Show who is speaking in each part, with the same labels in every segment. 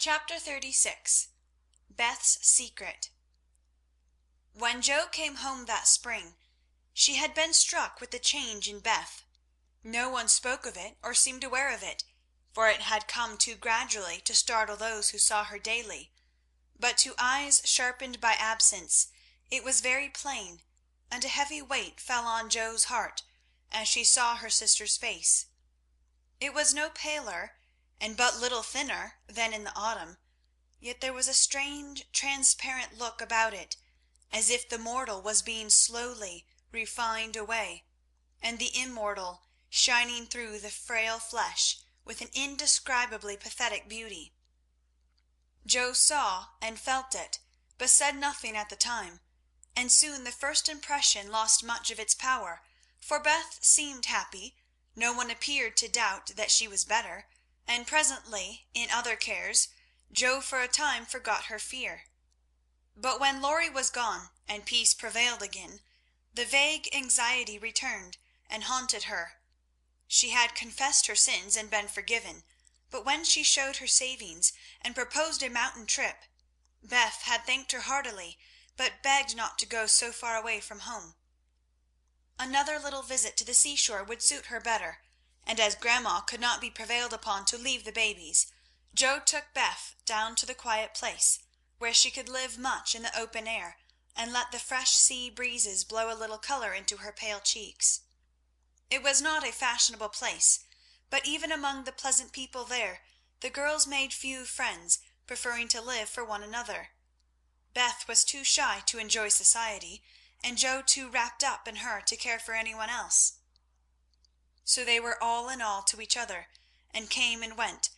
Speaker 1: Chapter 36. Beth's Secret. When Jo came home that spring, she had been struck with the change in Beth. No one spoke of it or seemed aware of it, for it had come too gradually to startle those who saw her daily. But to eyes sharpened by absence it was very plain, and a heavy weight fell on Jo's heart as she saw her sister's face. It was no paler, and but little thinner than in the autumn, yet there was a strange transparent look about it, as if the mortal was being slowly refined away, and the immortal shining through the frail flesh with an indescribably pathetic beauty. Jo saw and felt it, but said nothing at the time, and soon the first impression lost much of its power, for Beth seemed happy. No one appeared to doubt that she was better, and presently, in other cares, Jo for a time forgot her fear. But when Lorry was gone and peace prevailed again, the vague anxiety returned and haunted her. She had confessed her sins and been forgiven, but when she showed her savings and proposed a mountain trip, Beth had thanked her heartily, but begged not to go so far away from home. Another little visit to the seashore would suit her better, and as grandma could not be prevailed upon to leave the babies, Jo took Beth down to the quiet place, where she could live much in the open air, and let the fresh sea breezes blow a little colour into her pale cheeks. It was not a fashionable place, but even among the pleasant people there the girls made few friends, preferring to live for one another. Beth was too shy to enjoy society, and Jo too wrapped up in her to care for anyone else. So they were all in all to each other, and came and went,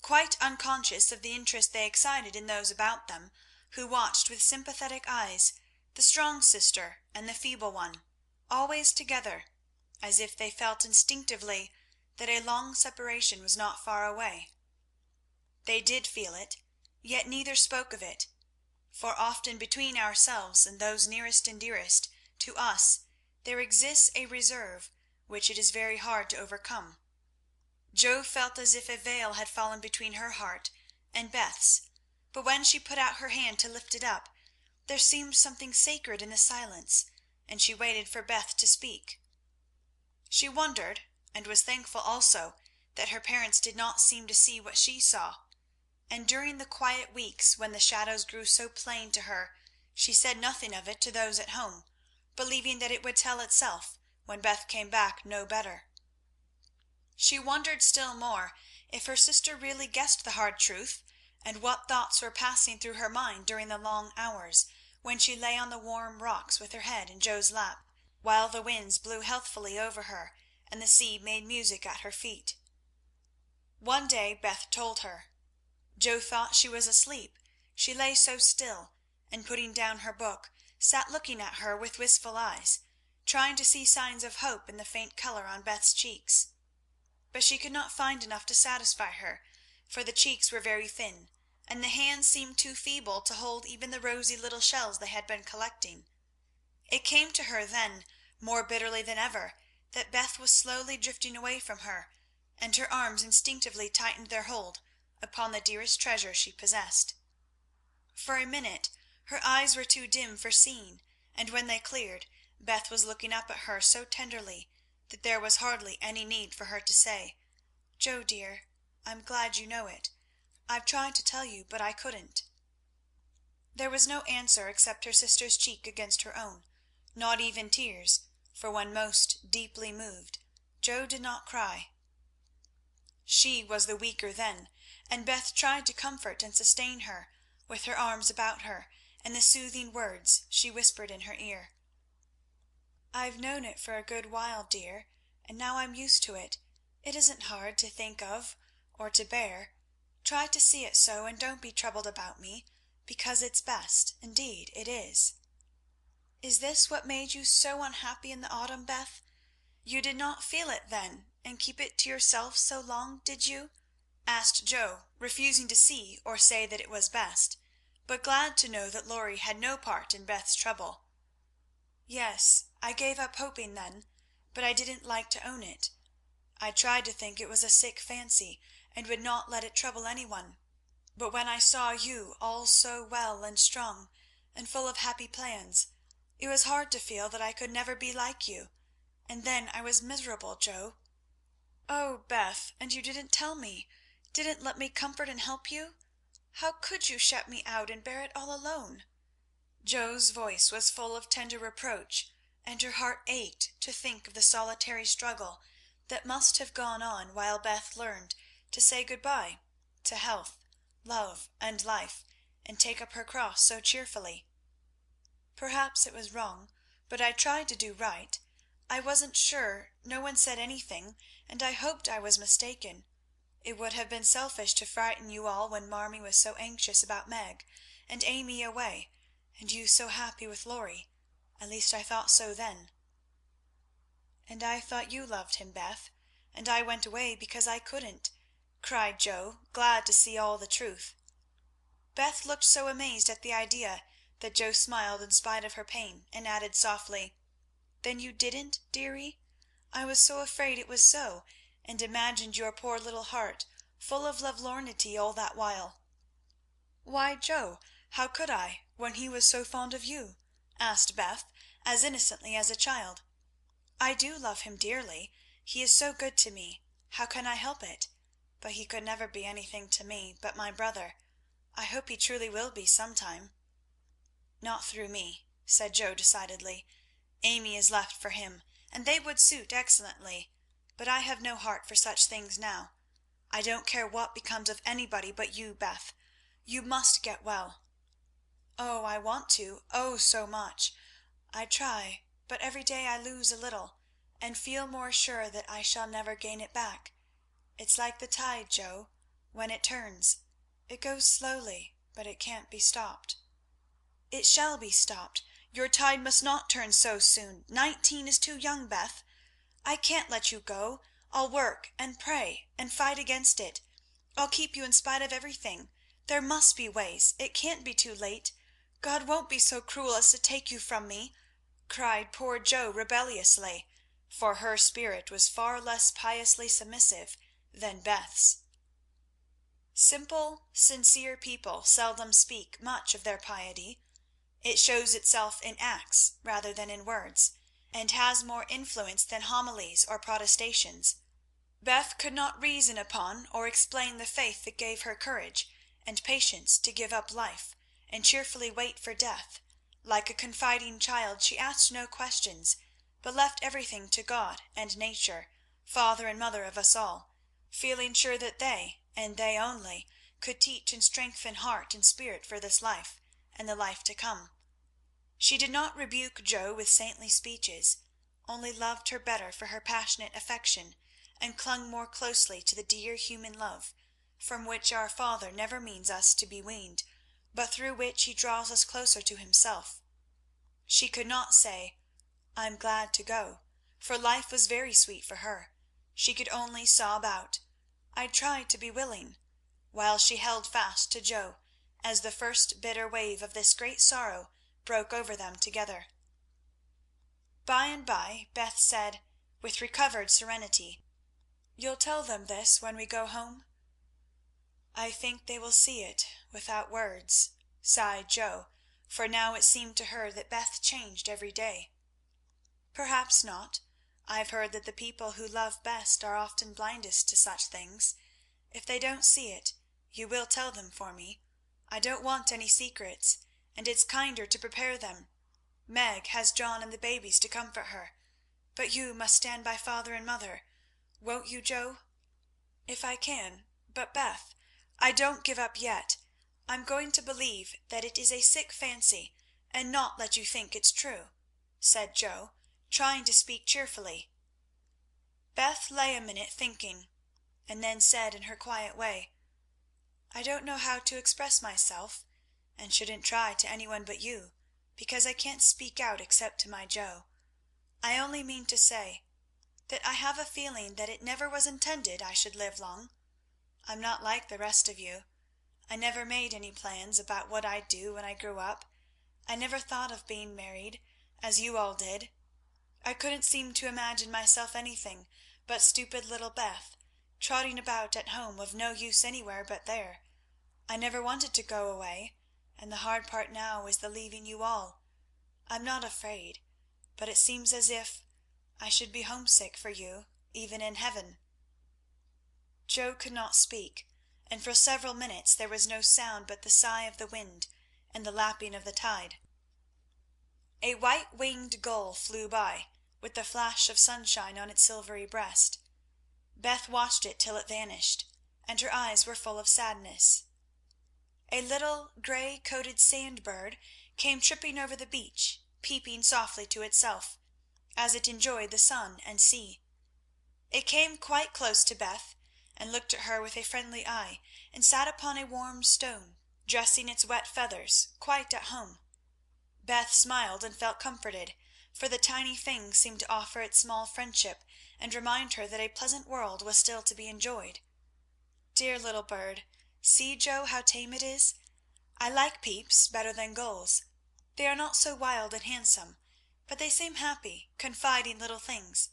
Speaker 1: quite unconscious of the interest they excited in those about them, who watched with sympathetic eyes the strong sister and the feeble one, always together, as if they felt instinctively that a long separation was not far away. They did feel it, yet neither spoke of it, for often between ourselves and those nearest and dearest to us there exists a reserve which it is very hard to overcome. Jo felt as if a veil had fallen between her heart and Beth's, but when she put out her hand to lift it up, there seemed something sacred in the silence, and she waited for Beth to speak. She wondered, and was thankful also, that her parents did not seem to see what she saw, and during the quiet weeks when the shadows grew so plain to her, she said nothing of it to those at home, believing that it would tell itself when Beth came back no better. She wondered still more if her sister really guessed the hard truth, and what thoughts were passing through her mind during the long hours when she lay on the warm rocks with her head in Jo's lap, while the winds blew healthfully over her and the sea made music at her feet. One day Beth told her. Jo thought she was asleep, she lay so still, and putting down her book, sat looking at her with wistful eyes, trying to see signs of hope in the faint colour on Beth's cheeks. But she could not find enough to satisfy her, for the cheeks were very thin, and the hands seemed too feeble to hold even the rosy little shells they had been collecting. It came to her then, more bitterly than ever, that Beth was slowly drifting away from her, and her arms instinctively tightened their hold upon the dearest treasure she possessed. For a minute her eyes were too dim for seeing, and when they cleared, Beth was looking up at her so tenderly that there was hardly any need for her to say, "Jo, dear, I'm glad you know it. I've tried to tell you, but I couldn't." There was no answer except her sister's cheek against her own, not even tears, for when most deeply moved, Jo did not cry. She was the weaker then, and Beth tried to comfort and sustain her, with her arms about her and the soothing words she whispered in her ear. "I've known it for a good while, dear, and now I'm used to it. It isn't hard to think of or to bear. Try to see it so, and don't be troubled about me, because it's best, indeed it is." "Is this what made you so unhappy in the autumn, Beth? You did not feel it then, and keep it to yourself so long, did you?" asked Jo, refusing to see or say that it was best, but glad to know that Lorry had no part in Beth's trouble. "Yes, I gave up hoping then, but I didn't like to own it. I tried to think it was a sick fancy, and would not let it trouble anyone. But when I saw you all so well and strong and full of happy plans, it was hard to feel that I could never be like you, and then I was miserable, Joe. Oh, Beth, and you didn't tell me, didn't let me comfort and help you? How could you shut me out and bear it all alone?" Joe's voice was full of tender reproach, and her heart ached to think of the solitary struggle that must have gone on while Beth learned to say good-bye to health, love, and life, and take up her cross so cheerfully. "Perhaps it was wrong, but I tried to do right. I wasn't sure, no one said anything, and I hoped I was mistaken. It would have been selfish to frighten you all when Marmee was so anxious about Meg, and Amy away, and you so happy with Laurie. At least I thought so then." "And I thought you loved him, Beth, and I went away because I couldn't," cried Joe, glad to see all the truth. Beth looked so amazed at the idea that Joe smiled in spite of her pain, and added softly, "Then you didn't, dearie? I was so afraid it was so, and imagined your poor little heart full of lovelornity all that while." "Why, Joe, how could I, when he was so fond of you?" asked Beth, as innocently as a child. "I do love him dearly. He is so good to me. How can I help it? But he could never be anything to me but my brother. I hope he truly will be sometime." "Not through me," said Joe decidedly. "Amy is left for him, and they would suit excellently, but I have no heart for such things now. I don't care what becomes of anybody but you, Beth. You must get well." "Oh, I want to, oh, so much. I try, but every day I lose a little, and feel more sure that I shall never gain it back. It's like the tide, Joe. When it turns, it goes slowly, but it can't be stopped." "It shall be stopped. Your tide must not turn so soon. 19 is too young, Beth. I can't let you go. I'll work and pray and fight against it. I'll keep you in spite of everything. There must be ways. It can't be too late. God won't be so cruel as to take you from me," cried poor Joe rebelliously, for her spirit was far less piously submissive than Beth's. Simple, sincere people seldom speak much of their piety. It shows itself in acts rather than in words, and has more influence than homilies or protestations. Beth could not reason upon or explain the faith that gave her courage and patience to give up life and cheerfully wait for death. Like a confiding child, she asked no questions, but left everything to God and nature, Father and Mother of us all, feeling sure that they, and they only, could teach and strengthen heart and spirit for this life and the life to come. She did not rebuke Joe with saintly speeches, only loved her better for her passionate affection, and clung more closely to the dear human love, from which our Father never means us to be weaned, but through which he draws us closer to himself. She could not say, "I'm glad to go," for life was very sweet for her. She could only sob out, "I tried to be willing," while she held fast to Joe, as the first bitter wave of this great sorrow broke over them together. By and by Beth said, with recovered serenity, "You'll tell them this when we go home?" "I think they will see it without words," sighed Joe, for now it seemed to her that Beth changed every day. "Perhaps not. I've heard that the people who love best are often blindest to such things. If they don't see it, you will tell them for me. I don't want any secrets, and it's kinder to prepare them. Meg has John and the babies to comfort her, but you must stand by Father and Mother. Won't you, Joe?" "If I can. But, Beth, I don't give up yet. I'm going to believe that it is a sick fancy, and not let you think it's true," said Joe, trying to speak cheerfully. Beth lay a minute thinking, and then said in her quiet way, "I don't know how to express myself, and shouldn't try to anyone but you, because I can't speak out except to my Joe. I only mean to say that I have a feeling that it never was intended I should live long. I'm not like the rest of you. I never made any plans about what I'd do when I grew up. I never thought of being married, as you all did. I couldn't seem to imagine myself anything but stupid little Beth, trotting about at home of no use anywhere but there. I never wanted to go away, and the hard part now is the leaving you all. I'm not afraid, but it seems as if I should be homesick for you, even in heaven." Joe could not speak, and for several minutes there was no sound but the sigh of the wind and the lapping of the tide. A white-winged gull flew by, with the flash of sunshine on its silvery breast. Beth watched it till it vanished, and her eyes were full of sadness. A little grey-coated sand-bird came tripping over the beach, peeping softly to itself, as it enjoyed the sun and sea. It came quite close to Beth, and looked at her with a friendly eye, and sat upon a warm stone, dressing its wet feathers, quite at home. Beth smiled and felt comforted, for the tiny thing seemed to offer its small friendship and remind her that a pleasant world was still to be enjoyed. Dear little bird, see, Joe, how tame it is. I like peeps better than gulls. They are not so wild and handsome, but they seem happy, confiding little things.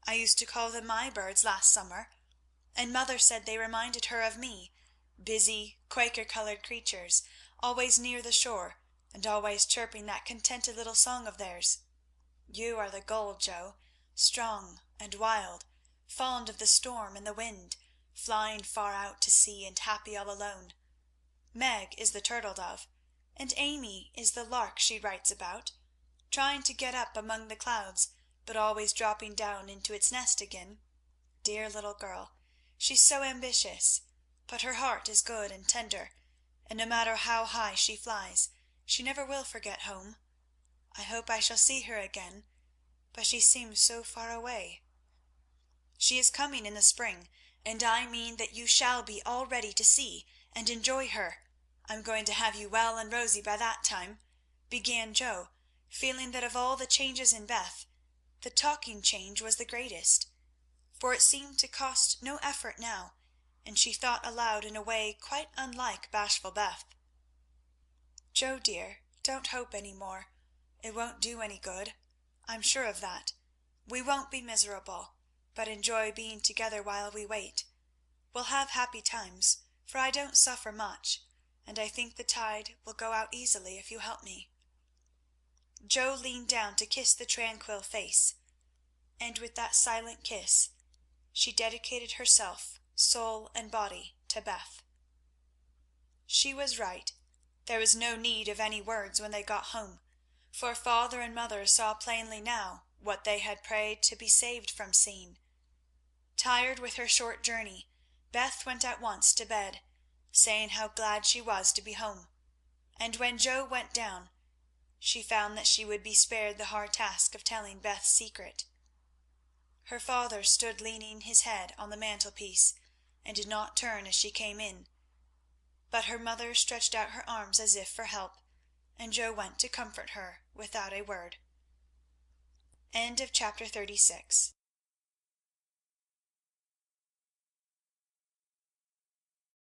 Speaker 1: I used to call them my birds last summer, and mother said they reminded her of me, busy, Quaker-coloured creatures, always near the shore, and always chirping that contented little song of theirs. You are the gull, Joe, strong and wild, fond of the storm and the wind, flying far out to sea and happy all alone. Meg is the turtle-dove, and Amy is the lark she writes about, trying to get up among the clouds, but always dropping down into its nest again. Dear little girl, she's so ambitious, but her heart is good and tender, and no matter how high she flies, she never will forget home. I hope I shall see her again, but she seems so far away. She is coming in the spring, and I mean that you shall be all ready to see and enjoy her. I'm going to have you well and rosy by that time," began Joe, feeling that of all the changes in Beth, the talking change was the greatest, for it seemed to cost no effort now, and she thought aloud in a way quite unlike bashful Beth. "Joe, dear, don't hope any more. It won't do any good. I'm sure of that. We won't be miserable, but enjoy being together while we wait. We'll have happy times, for I don't suffer much, and I think the tide will go out easily if you help me." Joe leaned down to kiss the tranquil face, and with that silent kiss she dedicated herself, soul and body, to Beth. She was right. There was no need of any words when they got home, for father and mother saw plainly now what they had prayed to be saved from seeing. Tired with her short journey, Beth went at once to bed, saying how glad she was to be home, and when Joe went down, she found that she would be spared the hard task of telling Beth's secret. Her father stood leaning his head on the mantelpiece, and did not turn as she came in, but her mother stretched out her arms as if for help, and Joe went to comfort her without a word. End of chapter 36.